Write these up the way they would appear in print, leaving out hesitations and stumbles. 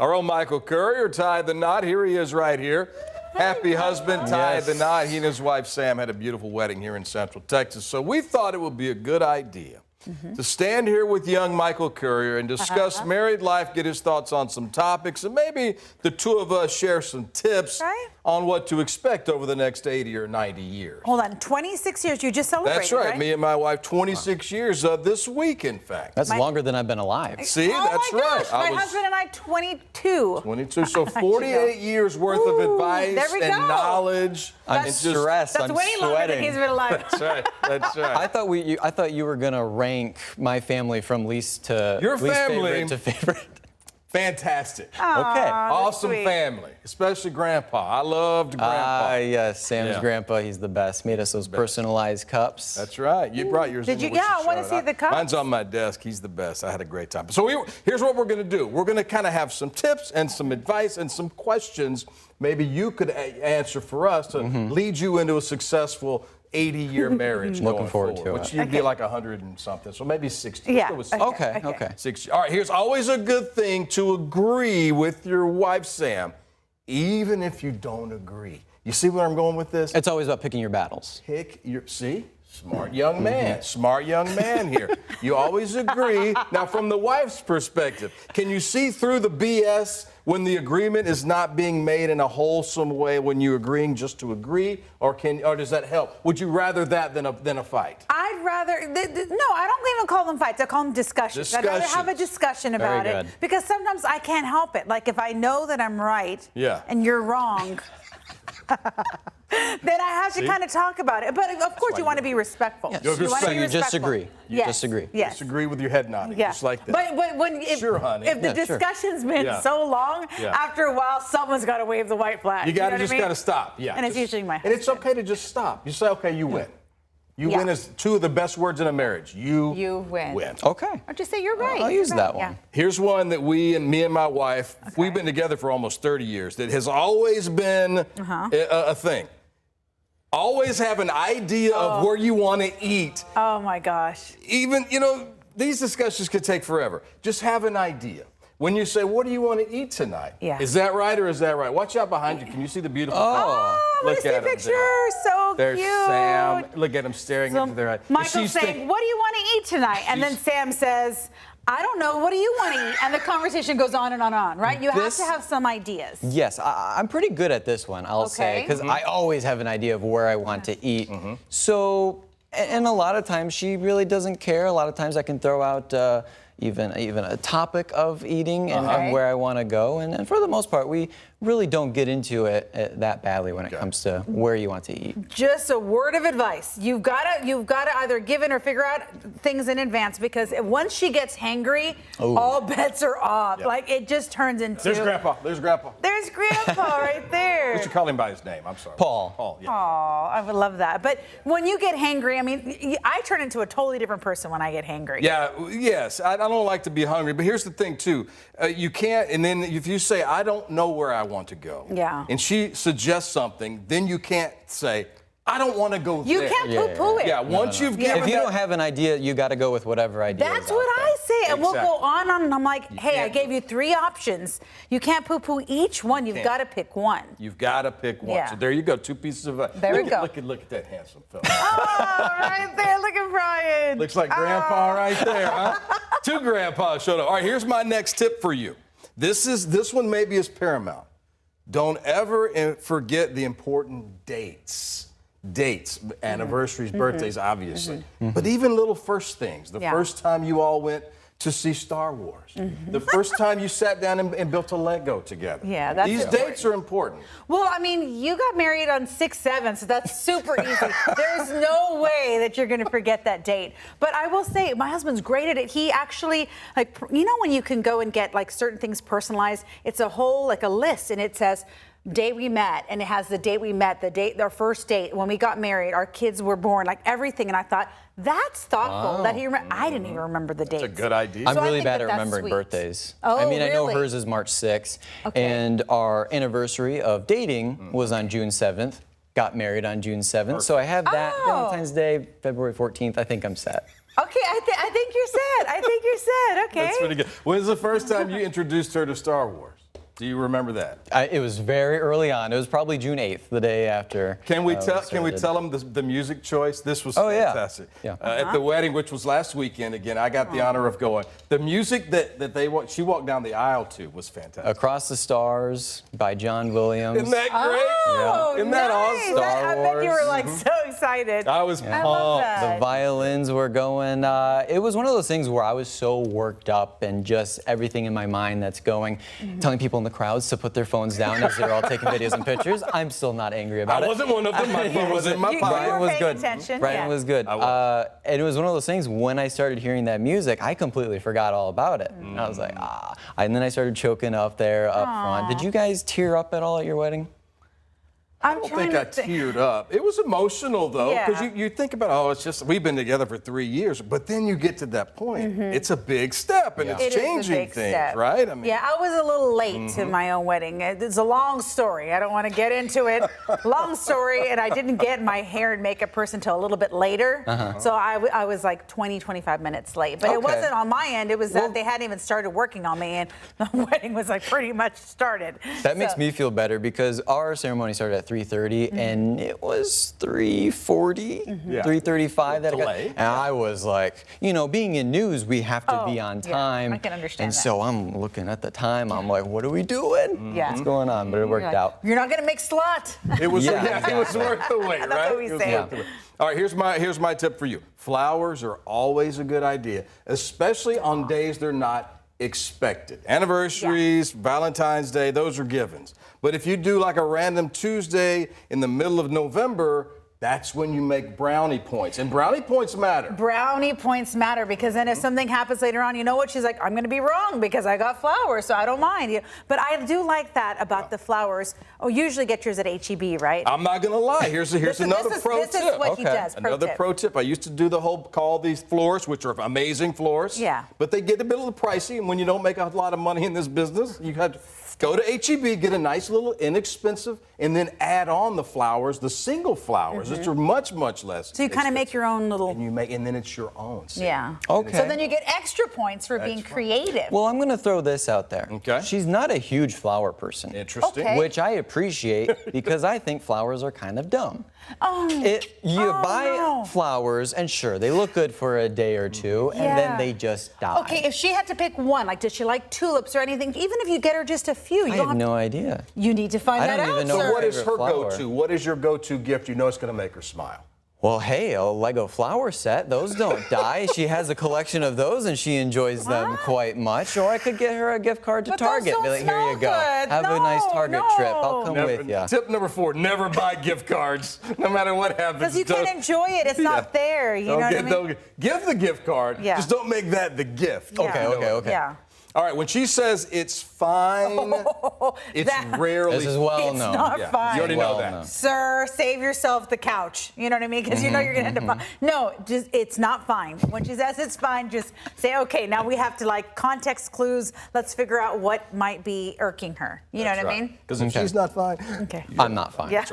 Our own Michael Courier tied the knot. Here he is right here. Happy husband tied the knot. He and his wife Sam had a beautiful wedding here in Central Texas. So we thought it would be a good idea to stand here with young Michael Courier and discuss married life, get his thoughts on some topics, and maybe the two of us share some tips on what to expect over the next 80 or 90 years. Hold on, 26 years you just celebrated, That's right. Me and my wife, 26 years this week, in fact. That's longer than I've been alive. See, that's my right. Gosh, my husband and I, 22. 22, so 48 years worth of advice and knowledge. I'm stressed. That's I'm way longer than sweating. he's been alive. That's right. That's right. I thought you were gonna rank my family from least to Your least family favorite to favorite. Fantastic. Okay. Awesome family, especially Grandpa. I loved Grandpa. Yes, Sam's grandpa. He's the best. Made us those personalized cups. That's right. You brought yours. Did you? in, Yeah, I want to see the cups. Mine's on my desk. He's the best. I had a great time. So here's what we're going to do. We're going to kind of have some tips and some advice and some questions maybe you could answer for us to lead you into a successful 80-year marriage. Looking forward to it. Which you'd be like 100 and something. So maybe 60. Yeah. Okay. 60. All right. Here's always a good thing to agree with your wife, Sam, even if you don't agree. You see where I'm going with this? It's always about picking your battles. See? Smart young man. Smart young man here. You always agree. Now, from the wife's perspective, can you see through the BS when the agreement is not being made in a wholesome way when you're agreeing just to agree, or does that help? Would you rather that than a fight? I'd rather, no, I don't even call them fights. I call them discussions. I'd rather have a discussion about it because sometimes I can't help it. Like if I know that I'm right and you're wrong, then I have to kind of talk about it. But of course, you want to be respectful. Yes. You disagree. You disagree. Yes. Disagree with your head nodding, just like that. But if the discussion's been so long, after a while, someone's got to wave the white flag. You got to stop. Yeah. And it's usually my husband. And it's okay to just stop. You say, okay, you win. You win is two of the best words in a marriage. You win. Okay. Or just say you're right. I'll use that one. Yeah. Here's one that me and my wife, we've been together for almost 30 years, that has always been a thing. Always have an idea of where you want to eat. Oh, my gosh. Even, these discussions could take forever. Just have an idea. When you say, what do you want to eat tonight? Yeah. Is that right or is that right? Watch out behind you. Can you see the beautiful look at the picture. So There's cute. Sam. Look at him staring into their eyes. Michael's saying, what do you want to eat tonight? And then Sam says, I don't know. What do you want to eat? And the conversation goes on and on and on, right? You have to have some ideas. Yes, I'm pretty good at this one, I'll say, because I always have an idea of where I want to eat. So, and a lot of times she really doesn't care. A lot of times I can throw out even a topic of eating and where I want to go. And for the most part, we really don't get into it that badly when it comes to where you want to eat. Just a word of advice. You've got to either give in or figure out things in advance, because once she gets hangry, all bets are off. Yeah. Like it just turns into. There's Grandpa. There's Grandpa. There's Grandpa right there. We should call him by his name. I'm sorry. Paul. Paul. Yeah. Oh, I would love that. But when you get hangry, I mean, I turn into a totally different person when I get hangry. Yeah. Yes. I don't like to be hungry, but here's the thing too. You can't. And then if you say, I don't know where I want to go. Yeah. And she suggests something, then you can't say, I don't want to go there. You can't poo-poo it. Yeah, once you've given If you don't have an idea, you got to go with whatever idea. That's what I say. And we'll go on and I'm like, hey, I gave you 3 options. You can't poo-poo each one. You've got to pick one. You've got to pick one. So there you go. 2 pieces of There we go. Look at that handsome fella. Oh, right there. Look at Bryan. Looks like Grandpa right there, huh? 2 grandpas showed up. All right, here's my next tip for you. This one maybe is paramount. Don't ever forget the important dates. Anniversaries, birthdays, obviously. But even little first things. The first time you all went to see Star Wars. The first time you sat down and built a Lego together. Yeah, that's These dates are important. Well, I mean, you got married on 6/7, so that's super easy. There's no way that you're going to forget that date. But I will say, my husband's great at it. He actually, like, when you can go and get like certain things personalized, it's a whole, like a list, and it says, day we met, and it has the date we met, our first date, when we got married, our kids were born, like everything. And I thought, that's thoughtful that he I didn't even remember the dates. That's a good idea. I'm really bad at remembering birthdays. Oh, I mean, really? I know hers is March 6th, and our anniversary of dating was on June 7th. Got married on June 7th, so I have that. Valentine's Day, February 14th. I think I'm set. Okay, I think you're set. Okay. That's pretty good. When's the first time you introduced her to Star Wars? Do you remember that? It was very early on. It was probably June 8th, the day after. Can we tell them the music choice? This was fantastic. Yeah. At the wedding, which was last weekend, again, I got the honor of going. The music that she walked down the aisle to was fantastic. Across the Stars by John Williams. Isn't that great? Oh, Isn't that nice. awesome? I bet you were like so excited. I was I love pumped. that. The violins were going. It was one of those things where I was so worked up and just everything in my mind that's going, telling people in the crowds to put their phones down as they're all taking videos and pictures. I'm still not angry about it. I wasn't one of them. My phone was in my pocket. Brian was paying good. attention, Brian yeah. was good. And it was one of those things, when I started hearing that music, I completely forgot all about it. And I was like, And then I started choking up there up front. Did you guys tear up at all at your wedding? I'm I don't trying think I to teared up. It was emotional, though, because Yeah. you think about, it's just, we've been together for 3 years, but then you get to that point. It's a big step, and It it's is a changing big things, step. right? I mean, Yeah, I was a little late to my own wedding. It's a long story. I don't want to get into it. Long story, and I didn't get my hair and makeup person until a little bit later. So I was like 20, 25 minutes late. But it Okay. wasn't on my end. It was that they hadn't even started working on me, and the wedding was like pretty much started. That makes me feel better because our ceremony started at 3:30 and it was 3:40, 3:35 that it got. delay. And I was like, being in news, we have to be on time. I can understand And that. so I'm looking at the time. I'm like, what are we doing? Yeah. What's going on? But it worked out. You're not going to make slot. it was, Yeah, it was worth the wait, That's right? what we It was say. worth the wait. All right, here's my tip for you. Flowers are always a good idea, especially on days they're not expected. Anniversaries, Valentine's Day, those are givens. But if you do like a random Tuesday in the middle of November, that's when you make brownie points. And brownie points matter. Brownie points matter because then if something happens later on, you know what? She's like, I'm going to be wrong because I got flowers, so I don't mind. But I do like that about the flowers. Oh, usually get yours at HEB, right? I'm not going to lie. Here's another pro tip. This is what he does. Another pro tip. I used to do the whole call these florists, which are amazing florists. Yeah. But they get a little pricey, and when you don't make a lot of money in this business, you have to go to HEB, get a nice little inexpensive, and then add on the flowers, the single flowers, which are much, much less. So you kind of make your own little. And then it's your own. See? Yeah. Okay. So then you get extra points for being creative. Well, I'm going to throw this out there. Okay. She's not a huge flower person. Interesting. Okay. Which I appreciate because I think flowers are kind of dumb. Oh, You buy no. flowers and sure, they look good for a day or two and Yeah. then they just die. Okay, if she had to pick one, like does she like tulips or anything? Even if you get her just a few, you I don't have have no idea. You need to find I that don't out, even know sir. What is her Favorite flower. go-to? What is your go-to gift you know it's going to make her smile? Well, hey, a Lego flower set, those don't die. She has a collection of those and she enjoys them quite much. Or I could get her a gift card to But those Target. don't Be like, here you smell go. good. Have a nice No, Target no. trip. I'll come with you. Tip number 4, never buy gift cards, no matter what happens. Because you can't enjoy it. It's not there. You know what I mean? Give the gift card, Yeah. just don't make that the gift. Okay, okay. Yeah. All right, when she says it's fine, it's that- rarely. This is well It's known. not Yeah, fine. you already know Well that. known. Sir, save yourself the couch. You know what I mean? Because you know you're going to end up fine. No, just it's not fine. When she says it's fine, just say, okay, now we have to like context clues. Let's figure out what might be irking her. You know what I mean? Because if Okay. she's not fine, Okay. I'm not fine. Yeah.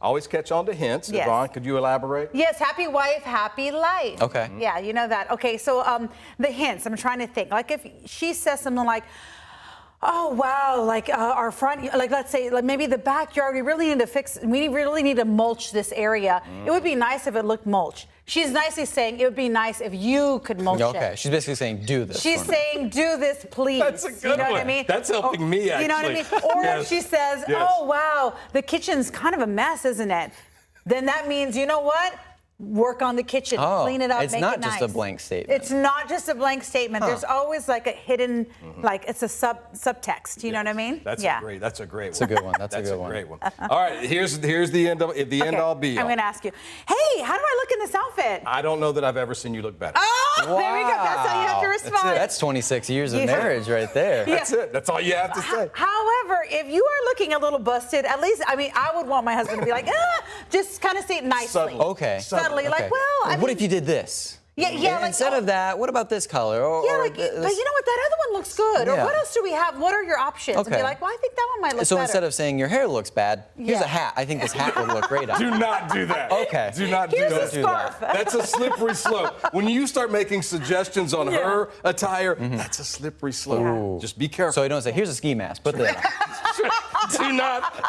always catch on to hints. Yes. Yvonne, could you elaborate? Yes, happy wife, happy life. Okay. Yeah, you know that. Okay, so the hints, I'm trying to think. Like if she says something like, oh wow, like our front, like let's say, like maybe the backyard, we really need to mulch this area. It would be nice if it looked mulch. She's nicely saying it would be nice if you could mulch Okay, it. she's basically saying do this. She's for me. saying, do this, please. That's a good You know what I one. mean? That's helping me, You know what I mean? actually. Or Yes. if she says, Yes. oh, wow, the kitchen's kind of a mess, isn't it? Then that means, you know what? Work on the kitchen, Oh, clean it up, it's make not it just nice. a blank statement. It's not just a blank statement. There's always like a hidden, like it's a subtext. You know what I mean? That's a great one. That's a good one. That's a good one. Great one. All right, here's the end all be all. I'm going to ask you, hey, how do I look in this outfit? I don't know that I've ever seen you look better. Oh, there we go. That's how you have to Wow. respond. That's 26 years of Yeah. marriage right there. Yeah. That's it. That's all you have to say. However, if you are looking a little busted, at least, I mean, I would want my husband to be like, just kind of say it nicely. Subtly. Okay. Subtly, like, Okay. well, I what mean, if you did this? Yeah, like, Instead of that, what about this color? Or, yeah, or like, but you know what? That other one looks good. Or Yeah. what else do we have? What are your options? And Okay. be like, well, I think that one might look So better. instead of saying your hair looks bad, here's Yeah. a hat. I think this hat would look great on. Do not do that. Okay. Do not do Here's that. a scarf. That's a slippery slope. When you start making suggestions on her attire, that's a slippery slope. Ooh. Just be careful. So you don't say, here's a ski mask. Put that on.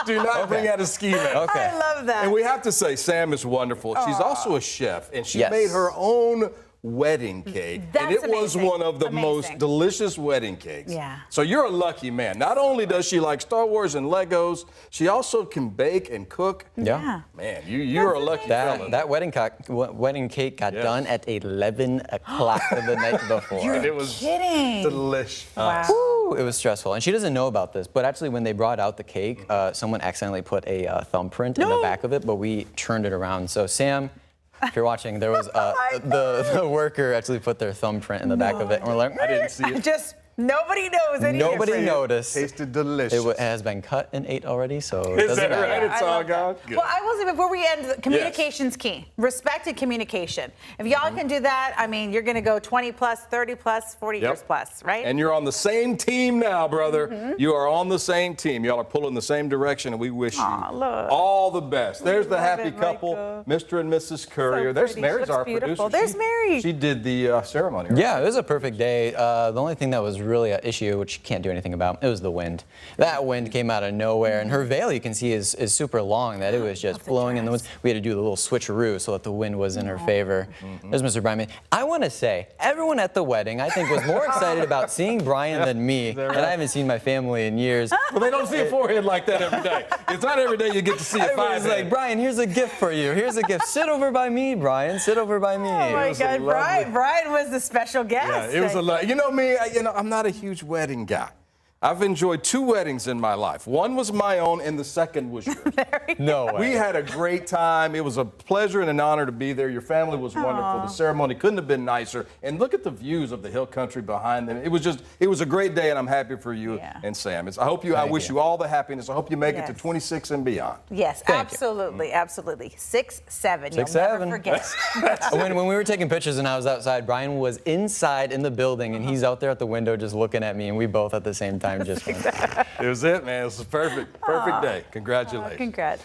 do not bring out a ski mask. Okay. I love that. And we have to say, Sam is wonderful. She's also a chef, and she Yes. made her own wedding cake. And That's it was amazing. one of the most Amazing. delicious wedding cakes. Yeah. So you're a lucky man. Not only does she like Star Wars and Legos, she also can bake and cook. Yeah. Man, you're a lucky fella. That wedding cake got Yes. done at 11 o'clock the night before. It was kidding. delicious. Wow. Woo, it was stressful. And she doesn't know about this, but actually when they brought out the cake, someone accidentally put a thumbprint in the back of it, but we turned it around. So Sam, if you're watching, there was the worker actually put their thumbprint in the back of it. And we're like, I didn't see it. Just nobody knows any Nobody different. noticed. Tasted delicious. It has been cut and ate already, so it Is doesn't that right? matter. It's I all love gone. that. Good. Well, I will say before we end, communication's key. Respect and communication. If y'all can do that, I mean, you're going to go 20 plus, 30 plus, 40 years plus, right? And you're on the same team now, brother. You are on the same team. Y'all are pulling the same direction, and we wish you look. all the best. There's the love happy it, couple, Michael. Mr. and Mrs. Courier. There's pretty. Mary's Looks our beautiful. producer. There's Mary. She did the ceremony. Right? Yeah, it was a perfect day. The only thing that was really an issue, which you can't do anything about, it was the wind. That wind came out of nowhere, and her veil, you can see, is super long, that it was just blowing in the wind. We had to do the little switcheroo so that the wind was in her favor. There's Mr. Bryan. I want to say, everyone at the wedding, I think, was more excited about seeing Bryan than me, and I haven't seen my family in years. Well, they don't see a forehead like that every day. It's not every day you get to see a Everybody's five-head. like, Bryan, here's a gift for you. Here's a gift. Sit over by me, Bryan. Sit over by me. Oh my was a God, lovely- Brian was the special guest. Yeah, it was a lot. You know me, I'm not a huge wedding guy. I've enjoyed 2 weddings in my life. One was my own, and the second was yours. No way. We had a great time. It was a pleasure and an honor to be there. Your family was wonderful. The ceremony couldn't have been nicer. And look at the views of the hill country behind them. It was a great day, and I'm happy for you and Sam. I wish you all the happiness. I hope you make it to 26 and beyond. Yes, Thank you. absolutely, absolutely. 6'7". You'll 6'7". never forget. When we were taking pictures and I was outside, Bryan was inside in the building, and he's out there at the window just looking at me, and we both at the same time just went. It was it, man. It was a perfect day. Congratulations. Congrats.